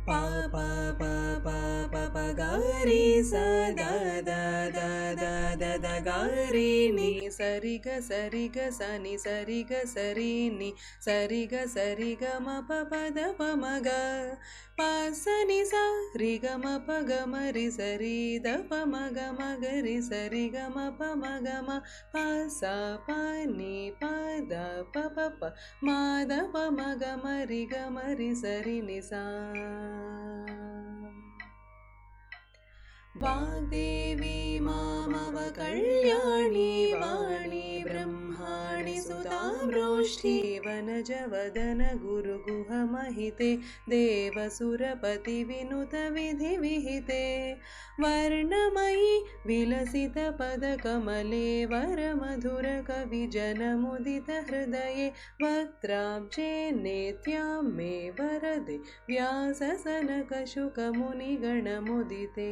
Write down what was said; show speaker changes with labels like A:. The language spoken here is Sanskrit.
A: पा पा पा पा पा पा गा रे सा दा दा दा दा दा दा गा रे नि सरि ग सा नि सरि ग सरि नि सरि ग म प प द प म ग पा सा नि सा रि ग म प ग म रि सरि द प म ग रि सरि ग म प म ग म पा सा पा नि पा द प प प मा द प म ग म रि सरि नि सा वाग्देवी मामव कल्याणी वाणी ब्रह्माणि सुतां रोष्ठी वनजवदन गुरुगुहमहिते देवसुरपति विनुत विधिविहिते वर्णमयी विलसितपदकमले वरमधुर कविजनमुदित हृदये वक्त्राब्जे नेत्यां मे वरदे व्याससनकशुकमुनिगणमुदिते